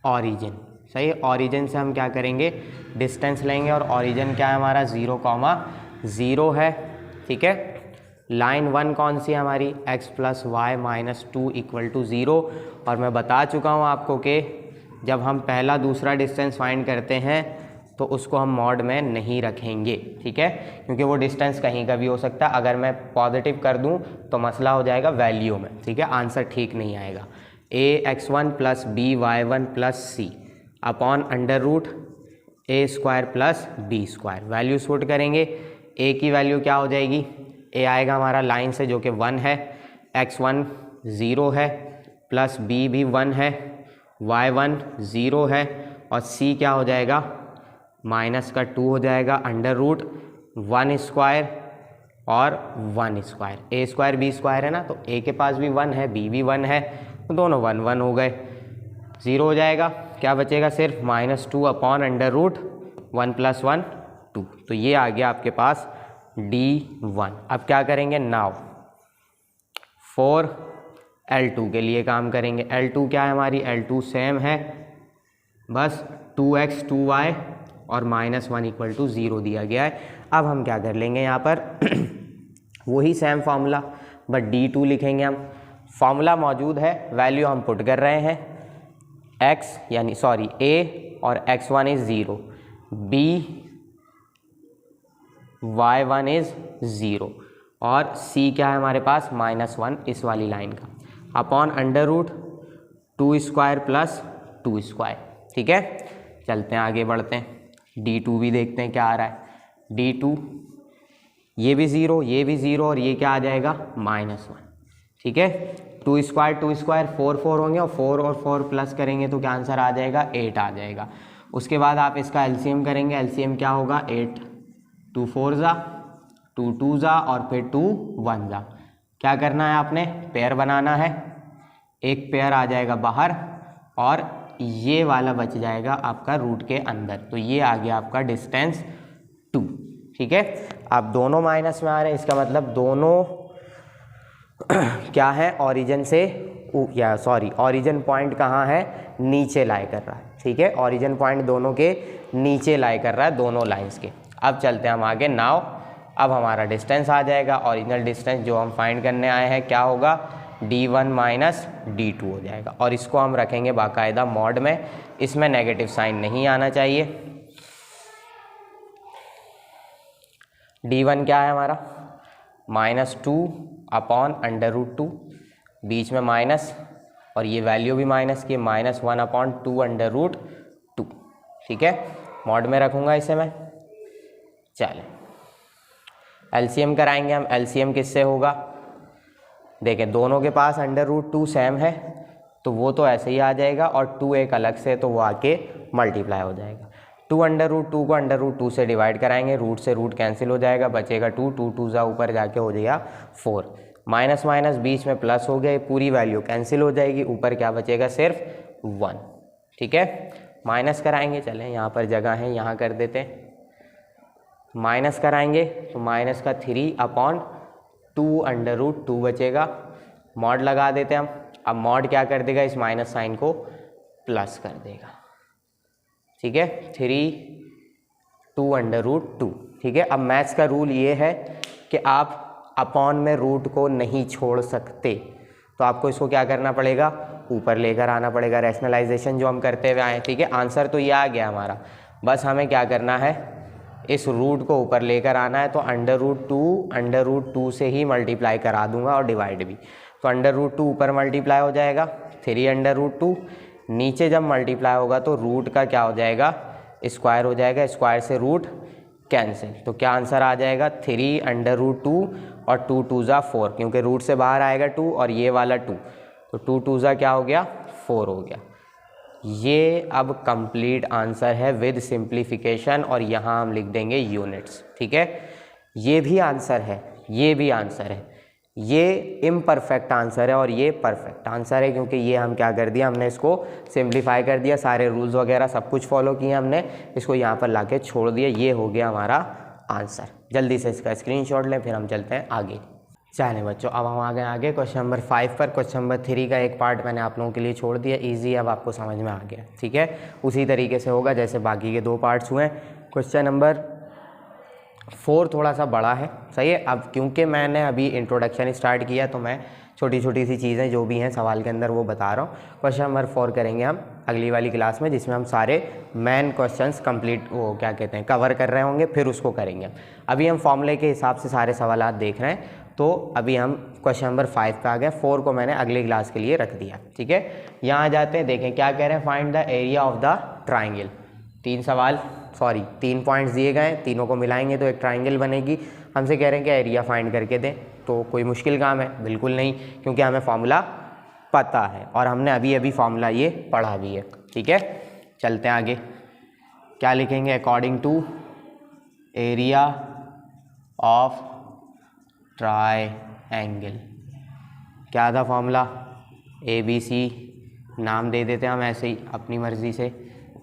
origin, सही है। ऑरिजिन से हम क्या करेंगे, डिस्टेंस लेंगे, और ऑरिजिन क्या है हमारा 0,0 है, ठीक है। लाइन 1 कौन सी है हमारी, x + y - 2 = 0। और मैं बता चुका हूँ आपको कि जब हम पहला दूसरा डिस्टेंस फाइंड करते हैं तो उसको हम मॉड में नहीं रखेंगे, ठीक है, क्योंकि वो डिस्टेंस कहीं का भी हो सकता है। अगर मैं पॉजिटिव कर दूँ तो मसला हो जाएगा वैल्यू में, ठीक है, आंसर ठीक नहीं आएगा। ax1 + by1 + c upon √a² + b², values put करेंगे। a की वैल्यू क्या हो जाएगी, a आएगा हमारा लाइन से जो कि 1 है, x1 0 है, प्लस b भी 1 है, y1 0 है, और c क्या हो जाएगा, -2 हो जाएगा, √1² और 1², a² b² है ना, तो a के पास भी 1 है, b भी 1 है, तो दोनों 1 1 हो गए, 0 हो जाएगा। क्या बचेगा, सिर्फ -2 अपॉन √1 + 1 2। तो ये आ गया आपके पास D1। अब क्या करेंगे, नाउ फॉर L2 के लिए काम करेंगे। L2 क्या है हमारी, L2 सेम है, बस 2x 2y और -1 = 0 दिया गया है। अब हम क्या कर लेंगे यहाँ पर वही सेम फार्मूला, बट D2 लिखेंगे हम। फार्मूला मौजूद है, वैल्यू हम पुट कर रहे हैं, a और x1 = 0, b y1 = 0, और c क्या है हमारे पास, -1 इस वाली लाइन का, अपॉन √2² + 2², ठीक है। चलते हैं आगे बढ़ते हैं, D2 भी देखते हैं क्या आ रहा है। D2 ये भी 0, ये भी 0, और ये क्या आ जाएगा, -1, ठीक है। 2² 4 4 होंगे, और 4 और 4 प्लस करेंगे तो क्या आंसर आ जाएगा, 8 आ जाएगा। उसके बाद आप इसका एलसीएम करेंगे, एलसीएम क्या होगा, 8 2 4 ज़ा 2 2 ज़ा और फिर 2 1 ज़ा। क्या करना है आपने, पेयर बनाना है, एक पेयर आ जाएगा बाहर और ये वाला बच जाएगा आपका रूट के अंदर, तो ये आ गया आपका डिस्टेंस 2, ठीक है। अब दोनों माइनस में आ रहे हैं, इसका मतलब दोनों क्या है, ओरिजिन से ओरिजिन पॉइंट कहाँ है, नीचे लाई कर रहा है, ठीक है। ओरिजिन पॉइंट दोनों के नीचे लाई कर रहा है, दोनों लाइंस के। अब चलते हैं हम आगे, नाउ अब हमारा डिस्टेंस आ जाएगा, ओरिजिनल डिस्टेंस जो हम फाइंड करने आए हैं क्या होगा, D1 - D2 हो जाएगा, और इसको हम रखेंगे बाकायदा मॉड में, इसमें नेगेटिव साइन नहीं आना चाहिए। D1 क्या है हमारा, -2 अपॉन √2, बीच में माइनस, और ये वैल्यू भी माइनस की, -1 अपॉन 2 √2, ठीक है। मॉड में रखूँगा इसे मैं। चलें एलसीएम कराएंगे हम, एलसीएम किससे होगा, देखें दोनों के पास √2 सेम है तो वो तो ऐसे ही आ जाएगा, और 2 एक अलग से तो वो आके मल्टीप्लाई हो जाएगा। 2 √2 को √2 से डिवाइड कराएंगे, रूट से रूट कैंसिल हो जाएगा, बचेगा 2 2 2 ज़ा ऊपर जाके हो जाएगा 4, माइनस माइनस बीच में प्लस हो गए, पूरी वैल्यू कैंसिल हो जाएगी, ऊपर क्या बचेगा, सिर्फ 1, ठीक है। माइनस कराएंगे, चलें यहाँ पर जगह है, यहाँ कर देते हैं, माइनस कराएंगे तो माइनस का 3 अपॉन 2 √2 बचेगा, मॉड लगा देते हैं हम। अब मॉड क्या कर देगा, इस माइनस साइन को प्लस कर देगा, ठीक है, 3 2 √2, ठीक है। अब मैथ्स का रूल ये है कि आप अपॉन में रूट को नहीं छोड़ सकते, तो आपको इसको क्या करना पड़ेगा, ऊपर लेकर आना पड़ेगा। रैशनलाइजेशन जो हम करते हुए आए, ठीक है। आंसर तो ये आ गया हमारा, बस हमें क्या करना है, इस रूट को ऊपर लेकर आना है। तो अंडर रूट टू से ही मल्टीप्लाई करा दूंगा और डिवाइड भी। तो अंडर रूट टू ऊपर मल्टीप्लाई हो जाएगा, 3 अंडर रूट टू, नीचे जब मल्टीप्लाई होगा तो रूट का क्या हो जाएगा, स्क्वायर हो जाएगा, स्क्वायर से रूट कैंसिल। तो क्या आंसर आ जाएगा, 3 अंडर रूट टू और 2 2 ज़ा 4, क्योंकि रूट से बाहर आएगा 2 और ये वाला 2, तो 2 2 ज़ा क्या हो गया, 4 हो गया। ये अब कंप्लीट आंसर है विद सिंप्लीफिकेशन, और यहाँ हम लिख देंगे यूनिट्स, ठीक है। ये भी आंसर है, ये भी आंसर है, ये इम्परफेक्ट आंसर है और ये परफेक्ट आंसर है, क्योंकि ये हम क्या कर दिया, हमने इसको सिंप्लीफाई कर दिया, सारे रूल्स वगैरह सब कुछ फॉलो किए हमने, इसको यहाँ पर लाके छोड़ दिया, ये हो गया हमारा आंसर। जल्दी से इसका स्क्रीनशॉट लें, फिर हम चलते हैं आगे। चलें बच्चों, अब हम आ गए आगे क्वेश्चन नंबर 5 पर। क्वेश्चन नंबर 3 का एक पार्ट मैंने आप लोगों के लिए छोड़ दिया, ईजी, अब आपको समझ में आ गया, ठीक है। उसी तरीके से होगा जैसे बाकी के 2 पार्ट्स हुए। क्वेश्चन नंबर 4 थोड़ा सा बड़ा है, सही है। अब क्योंकि मैंने अभी इंट्रोडक्शन स्टार्ट किया तो मैं छोटी छोटी सी चीज़ें जो भी हैं सवाल के अंदर वो बता रहा हूँ। क्वेश्चन नंबर 4 करेंगे हम अगली वाली क्लास में, जिसमें हम सारे मेन क्वेश्चंस कंप्लीट वो क्या कहते हैं कवर कर रहे होंगे, फिर उसको करेंगे। अभी हम फॉर्मूले के हिसाब से सारे सवालात देख रहे हैं, तो अभी हम क्वेश्चन नंबर 5 पे आ गए। 4 को मैंने अगली क्लास के लिए रख दिया, ठीक है। यहाँ जाते हैं, देखें क्या कह रहे हैं, find the area of the triangle. 3 points दिए गए, तीनों को मिलाएंगे तो एक ट्राइंगल बनेगी। हमसे कह रहे हैं कि एरिया फाइंड करके दें, तो कोई मुश्किल काम है, बिल्कुल नहीं, क्योंकि हमें फॉर्मूला पता है और हमने अभी अभी फॉर्मूला ये पढ़ा भी है, ठीक है। चलते हैं आगे, क्या लिखेंगे, according to area of triangle, क्या था फॉर्मूला, ABC, नाम दे देते हैं हम ऐसे ही अपनी मर्ज़ी से,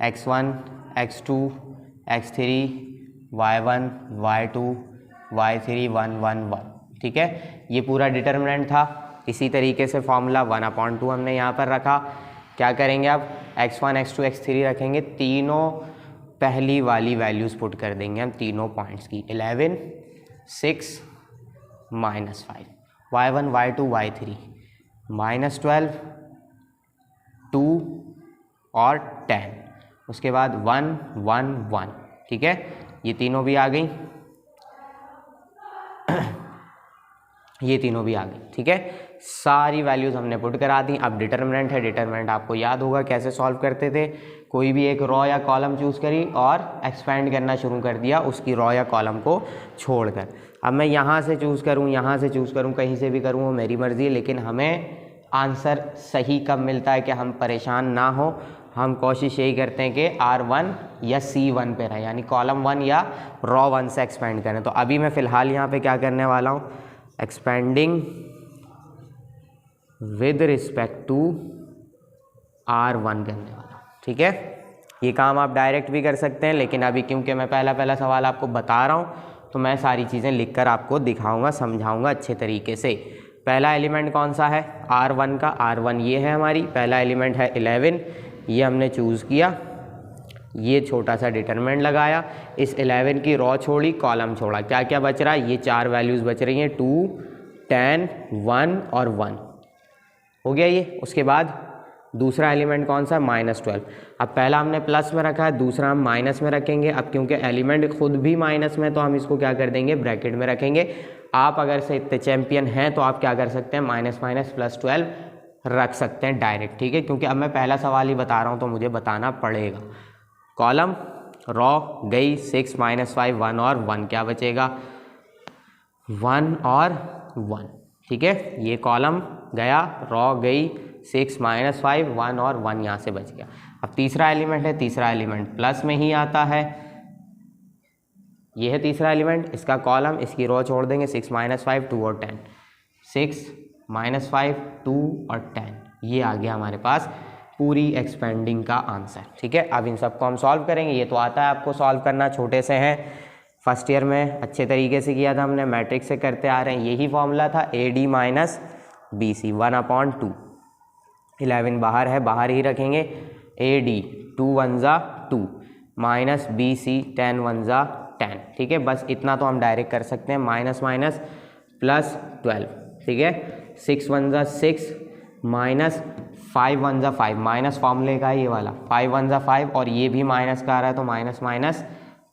x1 x2 x3 y1 y2 y3 1 1 1, ठीक है। ये पूरा डिटर्मिनेंट था। इसी तरीके से फॉर्मूला 1/2 हमने यहाँ पर रखा। क्या करेंगे अब, x1 x2 x3 रखेंगे, तीनों पहली वाली वैल्यूज़ पुट कर देंगे हम तीनों पॉइंट्स की, 11 6 -5, y1 y2 y3 -12 2 और 10, उसके बाद 1 1 1, ठीक है। ये तीनों भी आ गई, ये तीनों भी आ गई, ठीक है। सारी वैल्यूज़ हमने पुट करा दी। अब डिटर्मिनेंट है, डिटर्मिनेंट आपको याद होगा कैसे सॉल्व करते थे, कोई भी एक रॉ या कॉलम चूज़ करी और एक्सपेंड करना शुरू कर दिया उसकी रॉ या कॉलम को छोड़कर। अब मैं यहाँ से चूज़ करूँ, यहाँ से चूज़ करूँ, कहीं से भी करूँ, वो मेरी मर्ज़ी है, लेकिन हमें आंसर सही कब मिलता है कि हम परेशान ना हो। हम कोशिश यही करते हैं कि R1 या C1 पे रहे, यानी कॉलम 1 या रॉ 1 से एक्सपेंड करें। तो अभी मैं फ़िलहाल यहाँ पे क्या करने वाला हूँ, expanding with respect to R1 करने वाला हूँ, ठीक है। ये काम आप डायरेक्ट भी कर सकते हैं, लेकिन अभी क्योंकि मैं पहला सवाल आपको बता रहा हूँ तो मैं सारी चीज़ें लिखकर आपको दिखाऊंगा, समझाऊंगा अच्छे तरीके से। पहला एलिमेंट कौन सा है, R1 का, R1 ये है हमारी, पहला एलिमेंट है 11, ये हमने चूज़ किया, ये छोटा सा डिटरमिनेंट लगाया, इस 11 की रॉ छोड़ी, कॉलम छोड़ा, क्या क्या बच रहा है, ये 4 वैल्यूज़ बच रही हैं, 2 10 1 और 1 हो गया ये। उसके बाद दूसरा एलिमेंट कौन सा, -12। अब पहला हमने प्लस में रखा है, दूसरा हम माइनस में रखेंगे। अब क्योंकि एलिमेंट खुद भी माइनस में, तो हम इसको क्या कर देंगे, ब्रैकेट में रखेंगे। आप अगर से इतने चैंपियन हैं तो आप क्या कर सकते हैं, -+12 रख सकते हैं डायरेक्ट, ठीक है। क्योंकि अब मैं पहला सवाल ही बता रहा हूँ तो मुझे बताना पड़ेगा। कॉलम रॉ गई 6 -5 1 और 1, क्या बचेगा 1 और 1, ठीक है। ये कॉलम गया, रॉ गई 6 -5 1 और 1 यहाँ से बच गया। अब तीसरा एलिमेंट है, तीसरा एलिमेंट प्लस में ही आता है, ये है तीसरा एलिमेंट, इसका कॉलम, इसकी रॉ छोड़ देंगे, 6 -5 2 और 10, 6 -5 2 और 10, ये आ गया हमारे पास पूरी एक्सपेंडिंग का आंसर, ठीक है। अब इन सबको हम सॉल्व करेंगे, ये तो आता है आपको सॉल्व करना, छोटे से हैं, फर्स्ट ईयर में अच्छे तरीके से किया था हमने, मैट्रिक्स से करते आ रहे हैं, यही फॉर्मूला था, AD - BC 1/2, 11 बाहर है, बाहर ही रखेंगे, AD 2 1 ज़ा 2, माइनस बी सी 10 वन ज़ा 10, ठीक है। बस इतना तो हम डायरेक्ट कर सकते हैं, माइनस माइनस प्लस 12, ठीक है। 6 वन ज़ा 6 माइनस 5 वन ज़ा 5, माइनस फॉर्मूले का है ये वाला, 5 वन ज़ा 5 और ये भी माइनस का आ रहा है तो माइनस माइनस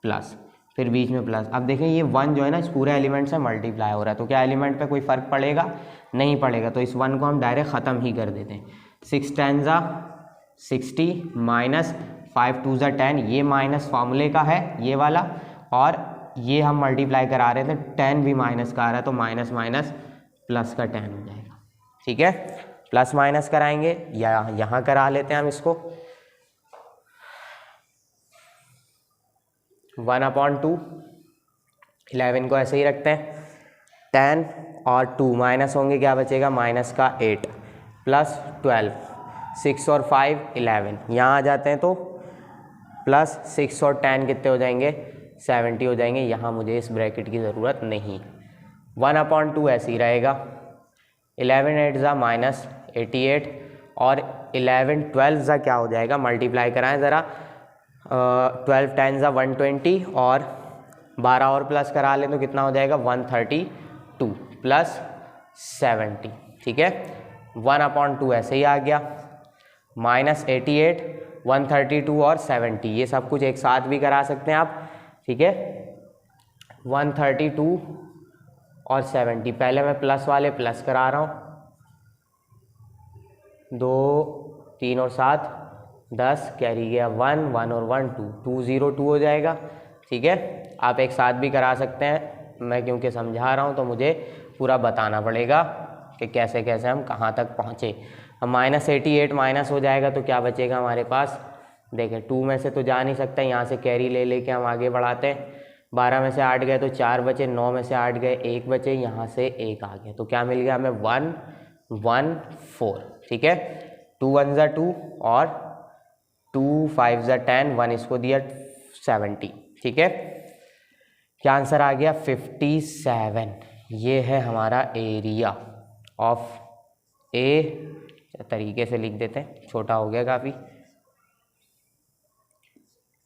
प्लस, फिर बीच में प्लस। अब देखें ये 1 जो है ना इस पूरे एलिमेंट से मल्टीप्लाई हो रहा है, तो क्या एलिमेंट पे कोई फ़र्क पड़ेगा? नहीं पड़ेगा, तो इस 1 को हम डायरेक्ट ख़त्म ही कर देते हैं। 6 10 ज़ा 60 माइनस 5 2 ज़ा 10, ये माइनस फार्मूले का है ये वाला, और ये हम मल्टीप्लाई करा रहे थे, 10 भी माइनस का आ रहा है तो माइनस माइनस प्लस का 10 हो जाएगा, ठीक है। प्लस माइनस कराएंगे या यहाँ करा लेते हैं हम इसको, 1/2, 11 को ऐसे ही रखते हैं, 10 और 2 माइनस होंगे, क्या बचेगा? माइनस का 8 प्लस 12, 6 और 5 11, यहाँ आ जाते हैं तो प्लस 6 और 10 कितने हो जाएंगे? 70 हो जाएंगे। यहाँ मुझे इस ब्रैकेट की ज़रूरत नहीं, 1/2 ऐसे ही रहेगा, 11 8 ज़ा माइनस 88 और 11 12 ज़ा क्या हो जाएगा? मल्टीप्लाई कराएं ज़रा, 12 10 ज़ा 120 और 12 और प्लस करा लें तो कितना हो जाएगा? 132 प्लस 70, ठीक है। 1/2 ऐसे ही आ गया, माइनस 88 132 और 70, ये सब कुछ एक साथ भी करा सकते हैं आप, ठीक है। 132 और 70, पहले मैं प्लस वाले प्लस करा रहा हूँ, 2 3 और 7 10, कैरी गया 1 1 और 1 2 202 हो जाएगा, ठीक है। आप एक साथ भी करा सकते हैं, मैं क्योंकि समझा रहा हूँ तो मुझे पूरा बताना पड़ेगा कि कैसे कैसे हम कहाँ तक पहुँचे। अब माइनस 88 माइनस हो जाएगा तो क्या बचेगा हमारे पास? देखें 2 में से तो जा नहीं सकता, यहाँ से कैरी ले लेके हम आगे बढ़ाते हैं, 12 में से 8 गए तो 4 बचे, 9 में से 8 गए 1 बचे, यहाँ से 1 आ गया, तो क्या मिल गया हमें? 1 1 4, ठीक है। 2 1 ज़ा 2 और 2 5 ज़ा 10, 1 इसको दिया 70, ठीक है। क्या आंसर आ गया? 57। ये है हमारा एरिया ऑफ ए, तरीके से लिख देते हैं, छोटा हो गया काफ़ी,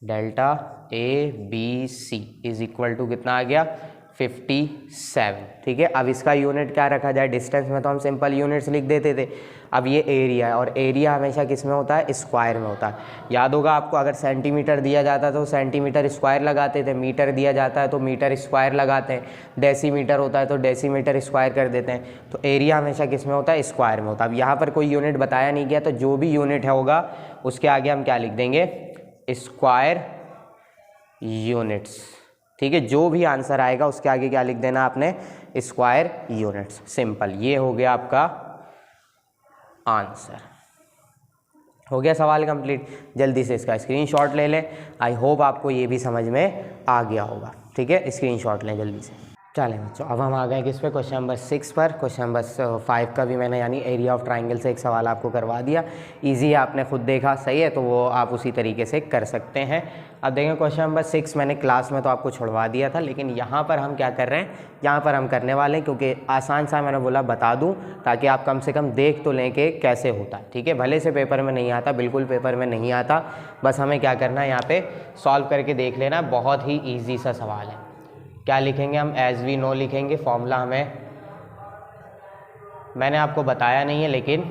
delta A B C is equal to कितना आ गया? 57, ठीक है। अब इसका यूनिट क्या रखा जाए? डिस्टेंस में तो हम सिंपल यूनिट्स लिख देते थे, अब ये एरिया है, और एरिया हमेशा किस में होता है? स्क्वायर में होता है। याद होगा आपको, अगर सेंटीमीटर दिया जाता तो सेंटीमीटर स्क्वायर लगाते थे, मीटर दिया जाता है तो मीटर स्क्वायर लगाते हैं, डेसीमीटर होता है तो डेसीमीटर स्क्वायर कर देते हैं, तो एरिया हमेशा किस में होता है? स्क्वायर में होता है। अब यहाँ पर कोई यूनिट बताया नहीं गया, तो जो भी यूनिट होगा उसके आगे हम क्या लिख देंगे? स्क्वायर यूनिट्स, ठीक है। जो भी आंसर आएगा उसके आगे क्या लिख देना आपने? Square units, simple. ये हो गया आपका आंसर, हो गया सवाल कंप्लीट। जल्दी से इसका स्क्रीनशॉट ले लें, आई होप आपको ये भी समझ में आ गया होगा, ठीक है। स्क्रीनशॉट लें जल्दी से। चलें बच्चों, अब हम आ गए किस पे? क्वेश्चन नंबर 6 पर। क्वेश्चन नंबर 5 का भी मैंने यानी एरिया ऑफ ट्राइंगल से एक सवाल आपको करवा दिया, इजी है, आपने खुद देखा, सही है, तो वो आप उसी तरीके से कर सकते हैं। अब देखें क्वेश्चन नंबर 6 मैंने क्लास में तो आपको छुड़वा दिया था, लेकिन यहाँ पर हम क्या कर रहे हैं? यहाँ पर हम करने वाले हैं, क्योंकि आसान सा मैंने बोला बता दूँ ताकि आप कम से कम देख तो लें कि कैसे होता है, ठीक है। भले से पेपर में नहीं आता, बिल्कुल पेपर में नहीं आता, बस हमें क्या करना है यहाँ पे सॉल्व करके देख लेना, बहुत ही ईजी सा सवाल है। क्या लिखेंगे हम? एज वी नो लिखेंगे, फॉर्मूला हमें मैंने आपको बताया नहीं है, लेकिन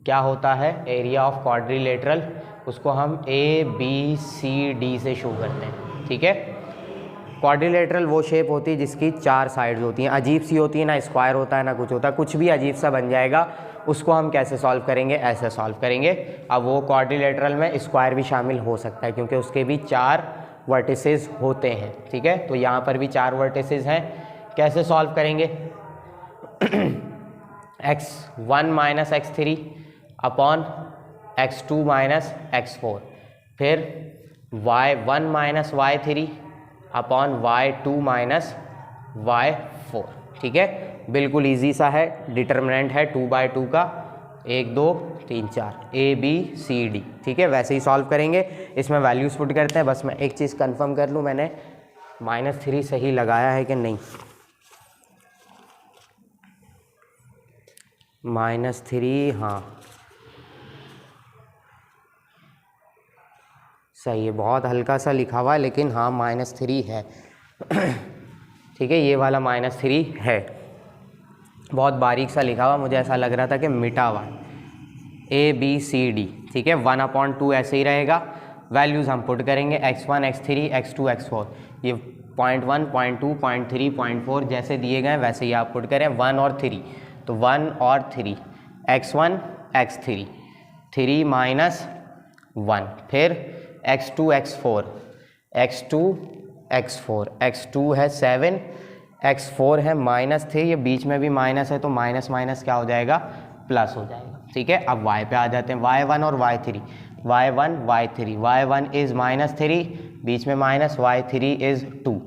क्या होता है एरिया ऑफ क्वाड्रिलेटरल, उसको हम ए बी सी डी से शो करते हैं, ठीक है। क्वाड्रिलेटरल वो शेप होती है जिसकी 4 साइड्स होती हैं, अजीब सी होती है, ना स्क्वायर होता है ना कुछ होता है, कुछ भी अजीब सा बन जाएगा, उसको हम कैसे सॉल्व करेंगे? ऐसे सॉल्व करेंगे। अब वो क्वाड्रिलेटरल में स्क्वायर भी शामिल हो सकता है क्योंकि उसके भी 4 वर्टिसेस होते हैं, ठीक है। तो यहाँ पर भी 4 वर्टिसेस हैं, कैसे सॉल्व करेंगे? x1 minus x3 upon x2 minus x4, फिर y1 minus y3 upon y2 minus y4, ठीक है। बिल्कुल इजी सा है, डिटर्मिनेंट है 2/2 का, 1 2 3 4, ए बी सी डी, ठीक है। वैसे ही सॉल्व करेंगे, इसमें वैल्यूज पुट करते हैं। बस मैं एक चीज़ कंफर्म कर लूँ, मैंने -3 सही लगाया है कि नहीं? -3, हाँ सही है, बहुत हल्का सा लिखा हुआ है लेकिन हाँ -3 है। ठीक है, ये वाला -3 है, बहुत बारीक सा लिखा हुआ, मुझे ऐसा लग रहा था कि मिटा हुआ है। ABCD, ठीक है, 1/2 ऐसे ही रहेगा। वैल्यूज़ हम पुट करेंगे x1 x3 x2 x4, ये 0.1 0.2 0.3 0.4 जैसे दिए गए वैसे ही आप पुट करें। 1 और 3, तो 1 और 3, x1 x3, 3 माइनस 1, फिर x2 x4, x2 x4, x2 है 7, x4 है -3, ये बीच में भी माइनस है तो माइनस माइनस क्या हो जाएगा, प्लस हो जाएगा। ठीक है, अब y पे आ जाते हैं, y1 और y3, y1 y3, y1 is -3, बीच में माइनस, y3 इज़ 2,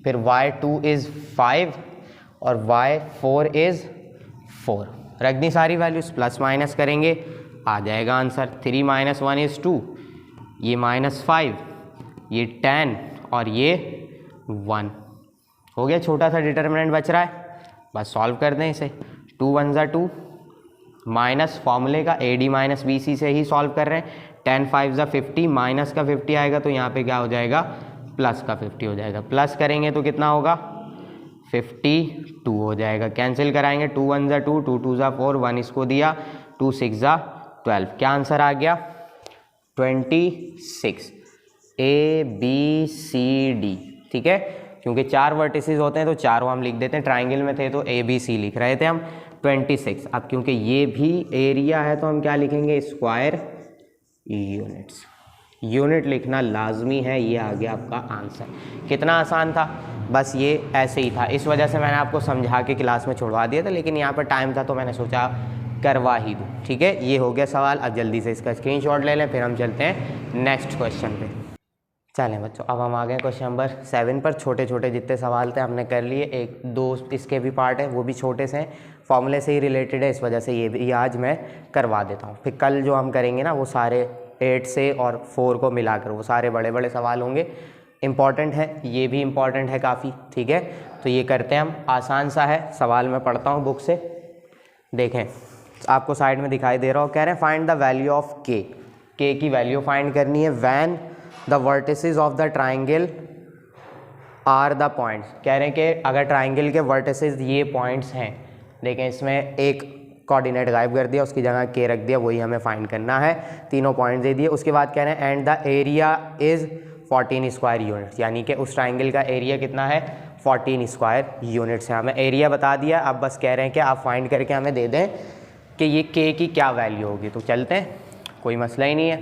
फिर y2 इज़ 5 और y4 इज़ 4। रख दी सारी वैल्यूज़, प्लस माइनस करेंगे, आ जाएगा आंसर। 3 - 1 इज़ 2, ये -5, ये 10 और ये 1 हो गया। छोटा सा डिटर्मिनेंट बच रहा है, बस सॉल्व कर दें इसे। 2 1 ज़ा 2, माइनस फॉर्मूले का AD - BC से ही सॉल्व कर रहे हैं। 10 5 ज़ा 50, माइनस का 50 आएगा तो यहाँ पे क्या हो जाएगा, प्लस का 50 हो जाएगा। प्लस करेंगे तो कितना होगा, 52 हो जाएगा। कैंसिल कराएंगे, 2 1 ज़ा 2, 2 2 ज़ा 4, 1 इसको दिया, 2 6 ज़ा 12, क्या आंसर आ गया, 26। ABCD, ठीक है, क्योंकि 4 वर्टिसेस होते हैं तो चारों हम लिख देते हैं, ट्राइंगल में थे तो ABC लिख रहे थे हम। 26, अब क्योंकि ये भी एरिया है तो हम क्या लिखेंगे, स्क्वायर यूनिट्स। यूनिट लिखना लाजमी है, ये आ गया आपका आंसर। कितना आसान था, बस ये ऐसे ही था, इस वजह से मैंने आपको समझा के क्लास में छुड़वा दिया था, लेकिन यहाँ पर टाइम था तो मैंने सोचा करवा ही दूँ। ठीक है, ये हो गया सवाल। अब जल्दी से इसका स्क्रीनशॉट ले लें, फिर हम चलते हैं नेक्स्ट क्वेश्चन पे। चलें बच्चों, अब हम आ गए क्वेश्चन नंबर 7 पर। छोटे छोटे जितने सवाल थे हमने कर लिए, 1 2 इसके भी पार्ट है, वो भी छोटे से हैं, फॉर्मूले से ही रिलेटेड है, इस वजह से ये भी आज मैं करवा देता हूँ। फिर कल जो हम करेंगे ना, वो सारे 8 से और 4 को मिलाकर वो सारे बड़े बड़े सवाल होंगे, इम्पॉर्टेंट है, ये भी इम्पॉर्टेंट है काफ़ी। ठीक है, तो ये करते हैं हम। आसान सा है सवाल, मैं पढ़ता हूँ बुक से, देखें आपको साइड में दिखाई दे रहा हो। कह रहे हैं find the value of k, k की वैल्यू फाइंड करनी है when the vertices of the triangle are the points. कह रहे हैं कि अगर ट्राइंगल के वर्टिसेस ये पॉइंट्स हैं, देखें इसमें एक कोऑर्डिनेट गायब कर दिया, उसकी जगह k रख दिया, वही हमें फाइंड करना है। तीनों पॉइंट्स दे दिए, उसके बाद कह रहे हैं and the area is 14 square units, यानी कि उस ट्राइंगल का एरिया कितना है, 14 स्क्वायर यूनिट्स है। हमें एरिया बता दिया, अब बस कह रहे हैं कि आप फाइंड करके हमें दे दें कि ये k की क्या वैल्यू होगी। तो चलते हैं, कोई मसला ही नहीं है।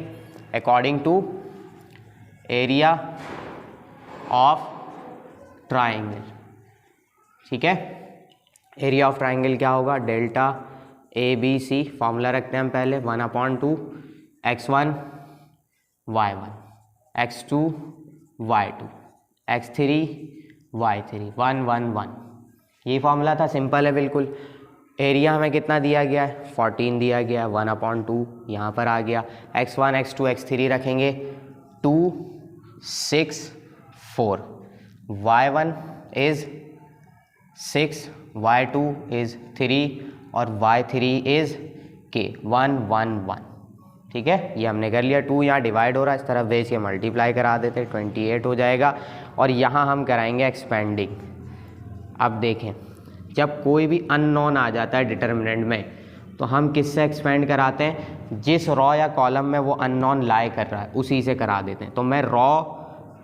According to area of triangle, ठीक है, एरिया ऑफ ट्राइंगल क्या होगा, डेल्टा ABC, फॉर्मूला रखते हैं हम पहले, 1/2 x1 y1 x2 y2 x3 y3 1 1 1, ये फॉर्मूला था, सिंपल है बिल्कुल। एरिया हमें कितना दिया गया है, 14 दिया गया है, 1/2 यहाँ पर आ गया। x1 x2 x3 रखेंगे, 2 6 4, y1 इज़ 6, y2 इज़ 3 और y3 इज़ k 1 1 1। ठीक है, ये हमने कर लिया। 2 यहाँ डिवाइड हो रहा है, इस तरफ भेज के मल्टीप्लाई करा देते, 28 हो जाएगा। और यहाँ हम कराएंगे एक्सपेंडिंग। अब देखें, जब कोई भी अननोन आ जाता है डिटर्मिनेंट में, तो हम किससे एक्सपेंड कराते हैं, जिस रॉ या कॉलम में वो अननोन लाई कर रहा है उसी से करा देते हैं। तो मैं रॉ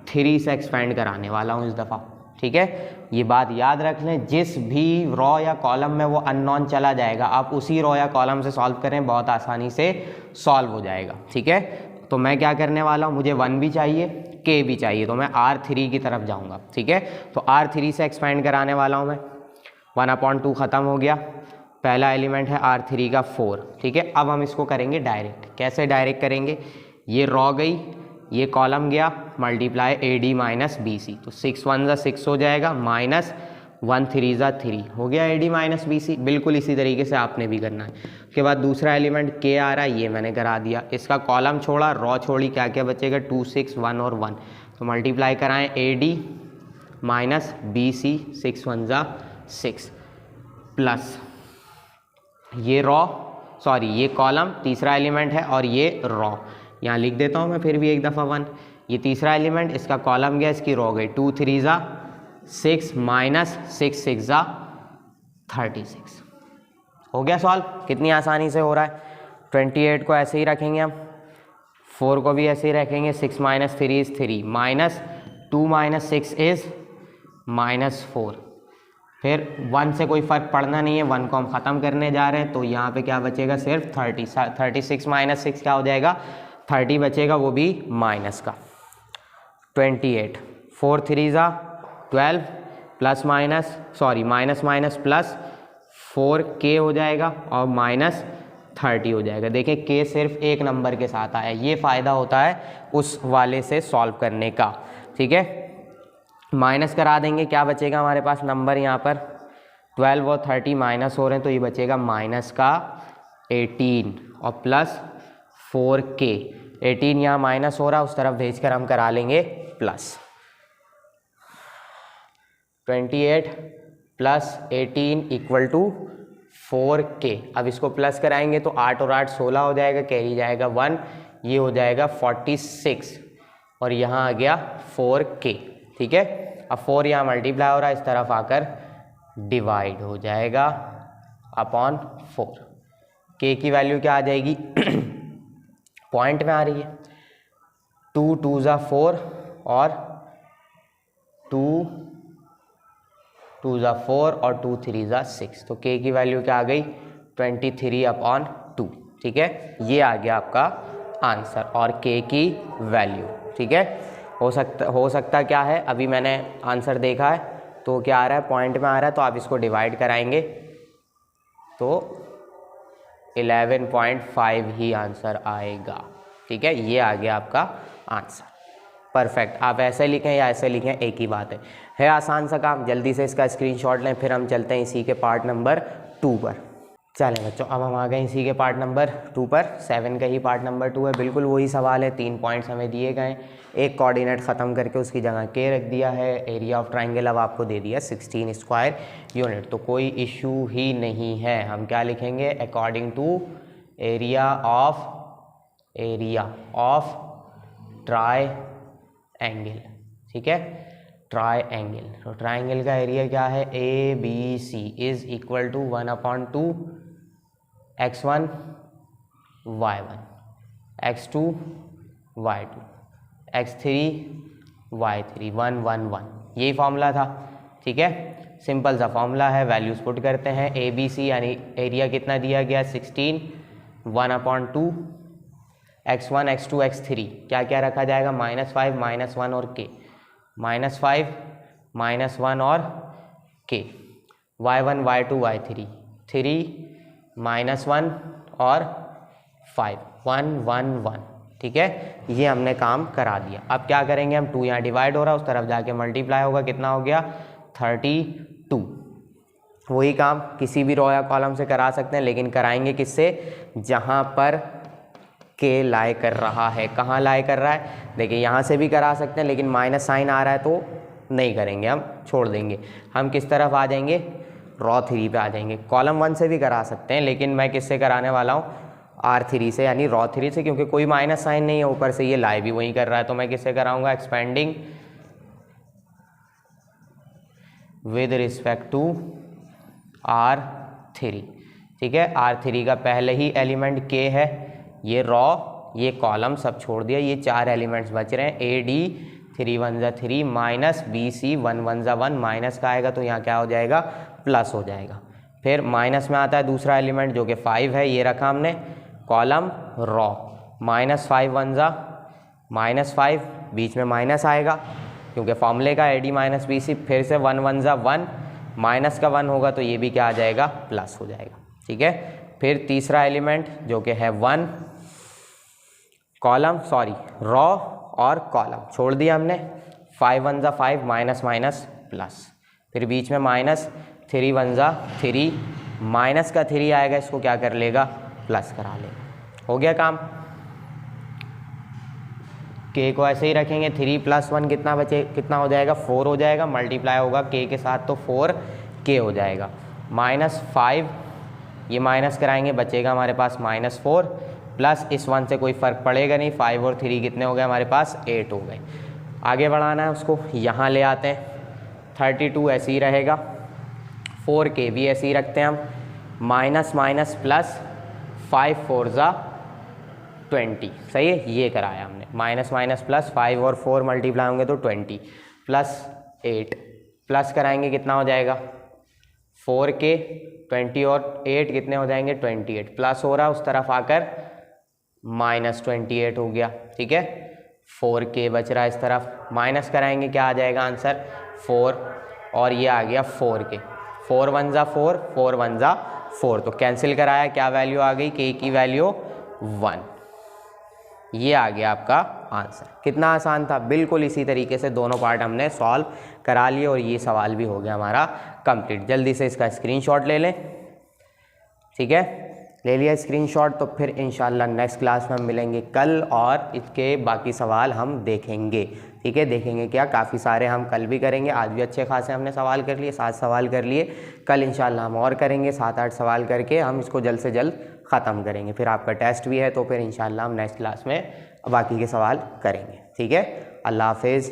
3 से एक्सपेंड कराने वाला हूँ इस दफ़ा। ठीक है, ये बात याद रख लें, जिस भी रॉ या कॉलम में वो अननोन चला जाएगा, आप उसी रॉ या कॉलम से सॉल्व करें, बहुत आसानी से सॉल्व हो जाएगा। ठीक है, तो मैं क्या करने वाला हूँ, मुझे 1 भी चाहिए, k भी चाहिए, तो मैं R3 की तरफ जाऊँगा। ठीक है, तो R3 से एक्सपेंड कराने वाला हूँ मैं। 1/2 ख़त्म हो गया, पहला एलिमेंट है R3 का 4। ठीक है, अब हम इसको करेंगे डायरेक्ट। कैसे डायरेक्ट करेंगे, ये रॉ गई, ये कॉलम गया, मल्टीप्लाई AD - BC, तो 6 1 ज़ा 6 हो जाएगा, माइनस 1 3 ज़ा 3 हो गया AD - BC। बिल्कुल इसी तरीके से आपने भी करना है। उसके बाद दूसरा एलिमेंट k आ रहा है, ये मैंने करा दिया, इसका कॉलम छोड़ा, रॉ छोड़ी, क्या क्या बचेगा, 2 6 1 और 1, तो मल्टीप्लाई कराएं AD - BC, 6 1 ज़ा 6 प्लस ये रॉ, सॉरी ये कॉलम तीसरा एलिमेंट है और ये रॉ, यहाँ लिख देता हूँ मैं फिर भी एक दफ़ा 1, ये तीसरा एलिमेंट, इसका कॉलम गया, इसकी रो गई। 2 3 ज़ा 6 माइनस 6 6 ज़ा 36। हो गया सॉल्व, कितनी आसानी से हो रहा है। 28 को ऐसे ही रखेंगे हम, 4 को भी ऐसे ही रखेंगे। 6 minus 3 is 3, minus 2 minus 6 is -4। फिर 1 से कोई फ़र्क पड़ना नहीं है, 1 को हम ख़त्म करने जा रहे हैं, तो यहाँ पे क्या बचेगा, सिर्फ 30। 36 माइनस 6 क्या हो जाएगा, 30 बचेगा, वो भी माइनस का। 28, 4 3 ज़ा 12 plus minus minus minus plus 4k हो जाएगा और माइनस 30 हो जाएगा। देखिए k सिर्फ एक नंबर के साथ आया, ये फ़ायदा होता है उस वाले से सॉल्व करने का। ठीक है, माइनस करा देंगे, क्या बचेगा हमारे पास नंबर यहाँ पर, 12 और 30 माइनस हो रहे हैं, तो ये बचेगा माइनस का 18 और प्लस 4k। 18 यहाँ माइनस हो रहा है, उस तरफ भेज कर हम करा लेंगे plus. 28 plus 18 equal to 4k। अब इसको प्लस कराएंगे तो 8 और 8 16 हो जाएगा, कैरी जाएगा 1, ये हो जाएगा 46 और यहाँ आ गया 4k। ठीक है, अब 4 यहाँ मल्टीप्लाई हो रहा है, इस तरफ आकर डिवाइड हो जाएगा अपॉन 4। k की वैल्यू क्या आ जाएगी, पॉइंट में आ रही है, 2 2 ज़ा 4 और 2 2 ज़ा 4 और 2 3 ज़ा 6, तो k की वैल्यू क्या आ गई, 23 अपॉन 2। ठीक है, ये आ गया आपका आंसर और k की वैल्यू। ठीक है, हो सकता क्या है, अभी मैंने आंसर देखा है तो क्या आ रहा है, पॉइंट में आ रहा है, तो आप इसको डिवाइड कराएंगे तो 11.5 ही आंसर आएगा। ठीक है, ये आ गया आपका आंसर। परफेक्ट, आप ऐसे लिखें या ऐसे लिखें, एक ही बात है आसान सा काम। जल्दी से इसका स्क्रीनशॉट लें, फिर हम चलते हैं इसी के पार्ट नंबर 2 पर। चलें बच्चों, अब हम आ गए इसी के पार्ट नंबर 2 पर। 7 का ही पार्ट नंबर 2 है, बिल्कुल वही सवाल है, 3 पॉइंट्स हमें दिए गए, एक कोऑर्डिनेट ख़त्म करके उसकी जगह k रख दिया है। एरिया ऑफ ट्राइंगल अब आपको दे दिया 16 स्क्वायर यूनिट, तो कोई इशू ही नहीं है। हम क्या लिखेंगे, according to area of triangle. ठीक है, ट्राइंगल, तो ट्राइंगल का एरिया क्या है, ABC is equal to 1/2 x1 y1 x2 y2 x3 y3 1 1 1, यही फॉर्मूला था। ठीक है, सिंपल सा फॉर्मूला है, वैल्यूज पुट करते हैं। ABC यानी एरिया कितना दिया गया, 16, 1/2 x1 x2 x3, क्या क्या रखा जाएगा, -5 -1 और k, -5 -1 और k, y1 y2 y3, 3 -1 और 5, 1 1 1। ठीक है, ये हमने काम करा दिया। अब क्या करेंगे हम, 2 यहाँ डिवाइड हो रहा है, उस तरफ जाके मल्टीप्लाई होगा, कितना हो गया 32। वही काम किसी भी रो या कॉलम से करा सकते हैं, लेकिन कराएंगे किससे, जहाँ पर k लाई कर रहा है। कहाँ लाई कर रहा है, देखिए यहाँ से भी करा सकते हैं, लेकिन माइनस साइन आ रहा है तो नहीं करेंगे, हम छोड़ देंगे। हम किस तरफ आ जाएंगे, रो 3 पे आ जाएंगे। कॉलम 1 से भी करा सकते हैं, लेकिन मैं किससे कराने वाला हूँ, R3 से, यानी रो 3 से, क्योंकि कोई माइनस साइन नहीं है, ऊपर से ये लाई भी वही कर रहा है, तो मैं किससे कराऊंगा, expanding with respect to R3। ठीक है, R3 का पहले ही एलिमेंट k है, ये रो ये कॉलम सब छोड़ दिया, ये 4 एलिमेंट्स बच रहे हैं, AD 3 1 ज़ा 3 माइनस BC 1 1 ज़ा 1, माइनस का आएगा तो यहाँ क्या हो जाएगा, प्लस हो जाएगा। फिर माइनस में आता है दूसरा एलिमेंट जो कि 5 है, ये रखा हमने कॉलम रो, -5 1 ज़ा -5, बीच में माइनस आएगा क्योंकि फॉर्मूले का AD माइनस BC, फिर से 1 1 ज़ा 1, माइनस का 1 होगा तो ये भी क्या आ जाएगा, प्लस हो जाएगा। ठीक है, फिर तीसरा एलिमेंट जो कि है 1, कॉलम रो और कॉलम छोड़ दिया हमने, 5 1 ज़ा 5, माइनस माइनस प्लस, फिर बीच में माइनस, 3 1 ज़ा 3, माइनस का 3 आएगा, इसको क्या कर लेगा, प्लस करा लेगा। हो गया काम। k को ऐसे ही रखेंगे, 3 + 1 कितना हो जाएगा, 4 हो जाएगा, मल्टीप्लाई होगा k के साथ तो 4k हो जाएगा। -5 ये माइनस कराएंगे, बचेगा हमारे पास -4, प्लस इस 1 से कोई फ़र्क पड़ेगा नहीं, 5 और 3 कितने हो गए हमारे पास, 8 हो गए। आगे बढ़ाना है उसको, यहाँ ले आते हैं, 32 ऐसे ही रहेगा, 4k भी ऐसे ही रखते हैं हम, माइनस माइनस प्लस 5 4 ज़ा 20, सही है, ये कराया हमने, माइनस माइनस प्लस 5 और 4 मल्टीप्लाई होंगे तो 20 प्लस 8, प्लस कराएंगे कितना हो जाएगा 4k, 20 और 8 कितने हो जाएंगे 28, प्लस हो रहा है उस तरफ आकर माइनस 28 हो गया, ठीक है, 4k बच रहा है इस तरफ, माइनस कराएंगे क्या आ जाएगा आंसर 4 और ये आ गया 4k, 4 1 ज़ा 4, 4 1 ज़ा 4, तो कैंसिल कराया, क्या वैल्यू आ गई, k की वैल्यू 1, ये आ गया आपका आंसर। कितना आसान था, बिल्कुल इसी तरीके से दोनों पार्ट हमने सॉल्व करा लिए और ये सवाल भी हो गया हमारा कंप्लीट। जल्दी से इसका स्क्रीनशॉट ले लें, ठीक है, ले लिया स्क्रीनशॉट, तो फिर इंशाल्लाह नेक्स्ट क्लास में हम मिलेंगे कल और इसके बाकी सवाल हम देखेंगे, ठीक है, देखेंगे क्या, काफ़ी सारे हम कल भी करेंगे, आज भी अच्छे खासे हमने सवाल कर लिए, 7 सवाल कर लिए, कल इंशाल्लाह हम और करेंगे 7-8 सवाल करके हम इसको जल्द से जल्द ख़त्म करेंगे, फिर आपका टेस्ट भी है तो फिर इंशाल्लाह हम नेक्स्ट क्लास में बाकी के सवाल करेंगे, ठीक है। अल्लाह हाफिज़।